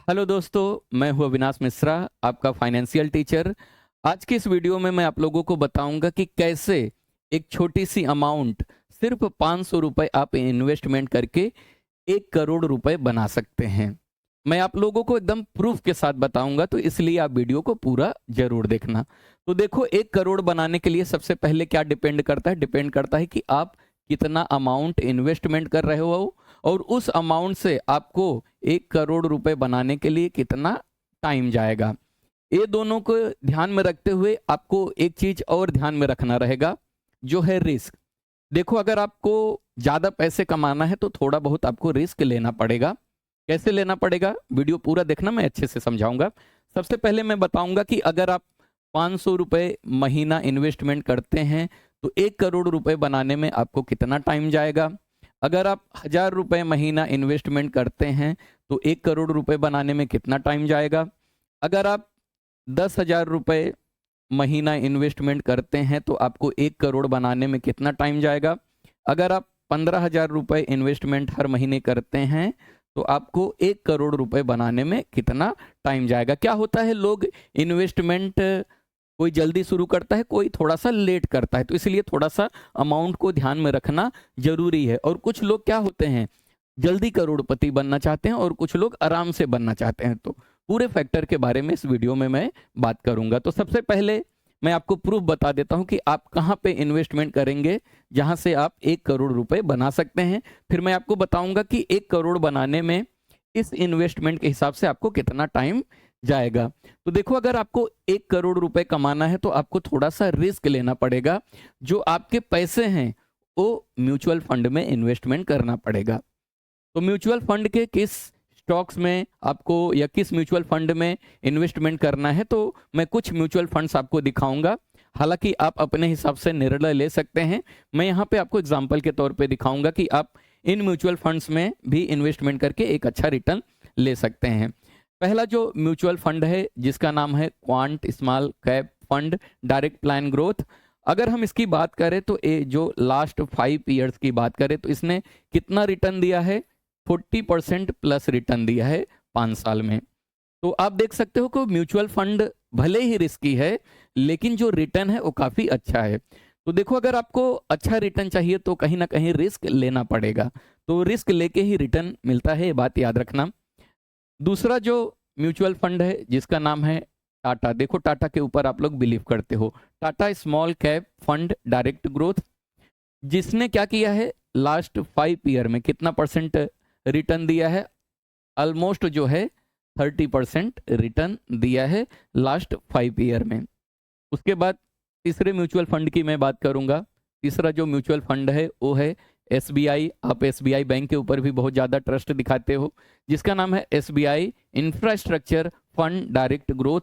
Hello दोस्तों, मैं हूं अविनाश मिश्रा, आपका फाइनेंशियल टीचर। आज की इस वीडियो में मैं आप लोगों को बताऊंगा कि कैसे एक छोटी सी अमाउंट, सिर्फ 500 रुपये आप इन्वेस्टमेंट करके 1 करोड़ रुपए बना सकते हैं। मैं आप लोगों को एकदम प्रूफ के साथ बताऊंगा, तो इसलिए आप वीडियो को पूरा जरूर देखना। तो देखो, 1 करोड़ बनाने के लिए सबसे पहले क्या डिपेंड करता है? डिपेंड करता है कि आप कितना अमाउंट इन्वेस्टमेंट कर रहे हो और उस अमाउंट से आपको 1 करोड़ रुपए बनाने के लिए कितना टाइम जाएगा। ये दोनों को ध्यान में रखते हुए आपको एक चीज और ध्यान में रखना रहेगा, जो है रिस्क। देखो, अगर आपको ज्यादा पैसे कमाना है तो थोड़ा बहुत आपको रिस्क लेना पड़ेगा। कैसे लेना पड़ेगा, वीडियो पूरा देखना, मैं अच्छे से समझाऊंगा। सबसे पहले मैं बताऊंगा कि अगर आप 500 रुपये महीना इन्वेस्टमेंट करते हैं तो 1 करोड़ रुपए बनाने में आपको कितना टाइम जाएगा। अगर आप 1000 रुपये महीना इन्वेस्टमेंट करते हैं तो 1 करोड़ रुपए बनाने में कितना टाइम जाएगा। अगर आप 10,000 रुपये महीना इन्वेस्टमेंट करते हैं तो आपको 1 करोड़ बनाने में कितना टाइम जाएगा। अगर आप 15,000 रुपये इन्वेस्टमेंट हर महीने करते हैं तो आपको 1 करोड़ रुपए बनाने में कितना टाइम जाएगा। क्या होता है, लोग इन्वेस्टमेंट कोई जल्दी शुरू करता है, कोई थोड़ा सा लेट करता है, तो इसलिए थोड़ा सा अमाउंट को ध्यान में रखना जरूरी है। और कुछ लोग क्या होते हैं, जल्दी करोड़पति बनना चाहते हैं और कुछ लोग आराम से बनना चाहते हैं। तो पूरे फैक्टर के बारे में इस वीडियो में मैं बात करूंगा। तो सबसे पहले मैं आपको प्रूफ बता देता हूं कि आप कहां पे इन्वेस्टमेंट करेंगे जहां से आप 1 करोड़ रुपए बना सकते हैं। फिर मैं आपको बताऊंगा कि 1 करोड़ बनाने में इस इन्वेस्टमेंट के हिसाब से आपको कितना टाइम जाएगा। तो देखो, अगर आपको 1 करोड़ रुपए कमाना है तो आपको थोड़ा सा रिस्क लेना पड़ेगा। जो आपके पैसे हैं वो म्यूचुअल फंड में इन्वेस्टमेंट करना पड़ेगा। तो म्यूचुअल फंड के किस स्टॉक्स में आपको या किस म्यूचुअल फंड में इन्वेस्टमेंट करना है, तो मैं कुछ म्यूचुअल फंड्स आपको दिखाऊंगा। हालांकि आप अपने हिसाब से निर्णय ले सकते हैं। मैं यहाँ पे आपको एग्जांपल के तौर पे दिखाऊंगा कि आप इन म्यूचुअल फंड्स में भी इन्वेस्टमेंट करके एक अच्छा रिटर्न ले सकते हैं। पहला जो म्यूचुअल फंड है जिसका नाम है quant small cap fund direct plan growth. अगर हम इसकी बात करें तो ये जो लास्ट 5 ईयर्स की बात करें तो इसने कितना रिटर्न दिया है, 40% प्लस रिटर्न दिया है 5 साल में। तो आप देख सकते हो कि म्यूचुअल फंड भले ही रिस्की है लेकिन जो रिटर्न है वो काफी अच्छा है। तो देखो, अगर आपको अच्छा रिटर्न चाहिए तो कहीं ना कहीं रिस्क लेना पड़ेगा। तो रिस्क लेके ही रिटर्न मिलता है, ये बात याद रखना। दूसरा जो म्यूचुअल फंड है जिसका नाम है टाटा। देखो, टाटा के ऊपर आप लोग बिलीव करते हो। Tata small cap fund direct growth, जिसने क्या किया है, लास्ट 5 ईयर में कितना परसेंट रिटर्न दिया है, ऑलमोस्ट जो है 30% रिटर्न दिया है लास्ट 5 ईयर में। उसके बाद तीसरे म्यूचुअल फंड की मैं बात करूंगा। तीसरा जो म्यूचुअल फंड है वो है एसबीआई। आप एसबीआई बैंक के ऊपर भी बहुत ज़्यादा ट्रस्ट दिखाते हो, जिसका नाम है SBI infrastructure fund direct growth,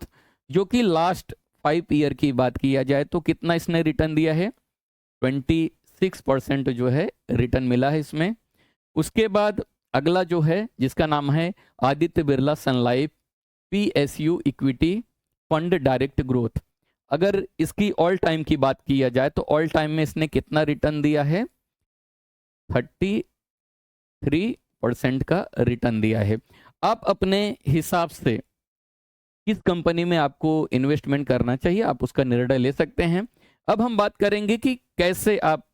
जो कि लास्ट 5 ईयर की बात किया जाए तो कितना इसने रिटर्न दिया है, 26% जो है रिटर्न मिला है इसमें। उसके बाद अगला जो है जिसका नाम है Aditya Birla Sun Life PSU equity fund direct growth. अगर इसकी ऑल टाइम की बात किया जाए तो ऑल टाइम में इसने कितना रिटर्न दिया है, 33% का रिटर्न दिया है। आप अपने हिसाब से किस कंपनी में आपको इन्वेस्टमेंट करना चाहिए आप उसका निर्णय ले सकते हैं। अब हम बात करेंगे कि कैसे आप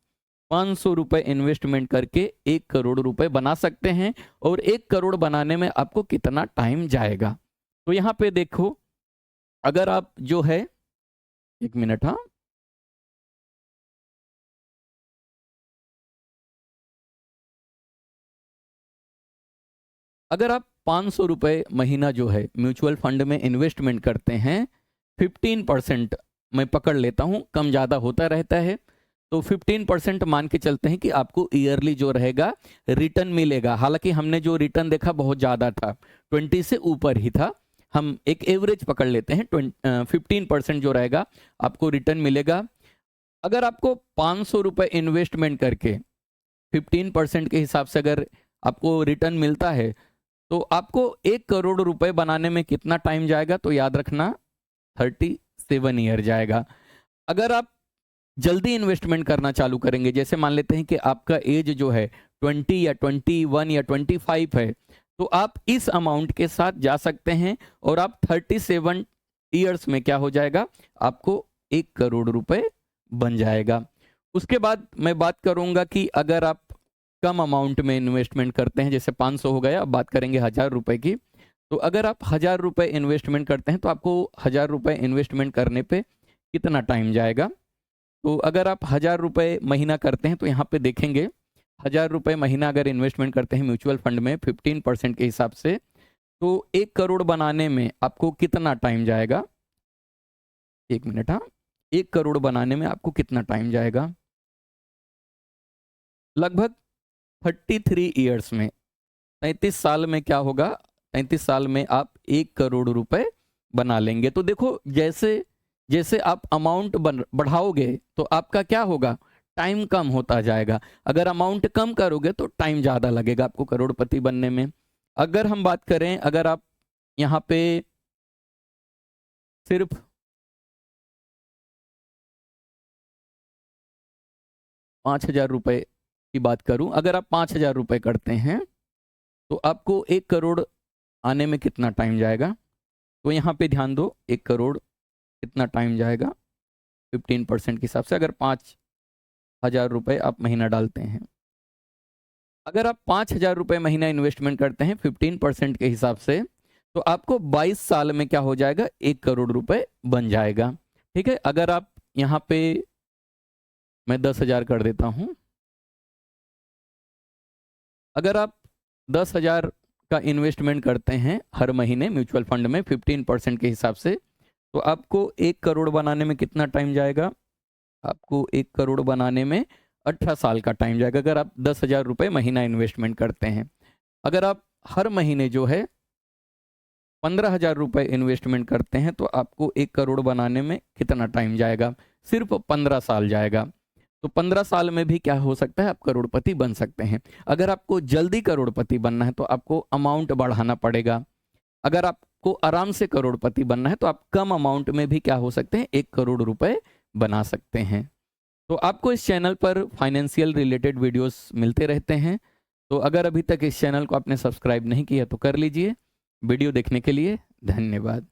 500 रुपये इन्वेस्टमेंट करके 1 करोड़ रुपए बना सकते हैं और 1 करोड़ बनाने में आपको कितना टाइम जाएगा। तो यहाँ पे देखो, अगर आप जो है, एक मिनट, हाँ, अगर आप 500 रुपये महीना जो है म्यूचुअल फंड में इन्वेस्टमेंट करते हैं, 15% मैं पकड़ लेता हूँ, कम ज़्यादा होता रहता है, तो 15% मान के चलते हैं कि आपको ईयरली जो रहेगा रिटर्न मिलेगा। हालांकि हमने जो रिटर्न देखा बहुत ज़्यादा था, 20 से ऊपर ही था। हम एक एवरेज पकड़ लेते हैं, 15% जो रहेगा आपको रिटर्न मिलेगा। अगर आपको 500 रुपये इन्वेस्टमेंट करके 15% के हिसाब से अगर आपको रिटर्न मिलता है तो आपको 1 करोड़ रुपए बनाने में कितना टाइम जाएगा, तो याद रखना 37 ईयर जाएगा। अगर आप जल्दी इन्वेस्टमेंट करना चालू करेंगे, जैसे मान लेते हैं कि आपका एज जो है 20 या 21 या 25 है, तो आप इस अमाउंट के साथ जा सकते हैं और आप 37 ईयर्स में क्या हो जाएगा, आपको 1 करोड़ रुपए बन जाएगा। उसके बाद मैं बात करूंगा कि अगर आप कम अमाउंट में इन्वेस्टमेंट करते हैं, जैसे 500 हो गया, अब बात करेंगे 1000 रुपए की। तो अगर आप 1000 रुपए इन्वेस्टमेंट करते हैं तो आपको 1000 रुपए इन्वेस्टमेंट करने पे कितना टाइम जाएगा। तो अगर आप 1000 रुपए महीना करते हैं तो यहाँ पे देखेंगे 1000 रुपए महीना अगर इन्वेस्टमेंट करते हैं म्यूचुअल फंड में 15% के हिसाब से, तो 1 करोड़ बनाने में आपको कितना टाइम जाएगा। 1 मिनट, हाँ, 1 करोड़ बनाने में आपको कितना टाइम जाएगा, लगभग 33 ईयर्स में, 33 साल में क्या होगा, 33 साल में आप 1 करोड़ रुपए बना लेंगे। तो देखो जैसे जैसे आप अमाउंट बढ़ाओगे तो आपका क्या होगा, टाइम कम होता जाएगा। अगर अमाउंट कम करोगे तो टाइम ज़्यादा लगेगा आपको करोड़पति बनने में। अगर हम बात करें, अगर आप यहाँ पे सिर्फ 5000 रुपए की बात करूं, अगर आप 5000 रुपए करते हैं तो आपको 1 करोड़ आने में कितना टाइम जाएगा। तो यहाँ पे ध्यान दो, 1 करोड़ कितना टाइम जाएगा 15% के हिसाब से, अगर 5000 रुपए आप महीना डालते हैं। अगर आप 5000 रुपए महीना इन्वेस्टमेंट करते हैं 15% के हिसाब से, तो आपको 22 साल में क्या हो जाएगा, 1 करोड़ रुपए बन जाएगा। ठीक है, अगर आप यहाँ पे मैं 10,000 कर देता हूँ। अगर आप 10,000 का इन्वेस्टमेंट करते हैं हर महीने म्यूचुअल फंड में 15% के हिसाब से, तो आपको 1 करोड़ बनाने में कितना टाइम जाएगा, आपको 1 करोड़ बनाने में 18 साल का टाइम जाएगा, अगर आप 10,000 रुपये महीना इन्वेस्टमेंट करते हैं। अगर आप हर महीने जो है 15,000 रुपये इन्वेस्टमेंट करते हैं तो आपको 1 करोड़ बनाने में कितना टाइम जाएगा, सिर्फ 15 साल जाएगा। तो 15 साल में भी क्या हो सकता है, आप करोड़पति बन सकते हैं। अगर आपको जल्दी करोड़पति बनना है तो आपको अमाउंट बढ़ाना पड़ेगा। अगर आपको आराम से करोड़पति बनना है तो आप कम अमाउंट में भी क्या हो सकते हैं, 1 करोड़ रुपए बना सकते हैं। तो आपको इस चैनल पर फाइनेंशियल रिलेटेड वीडियोस मिलते रहते हैं। तो अगर अभी तक इस चैनल को आपने सब्सक्राइब नहीं किया तो कर लीजिए। वीडियो देखने के लिए धन्यवाद।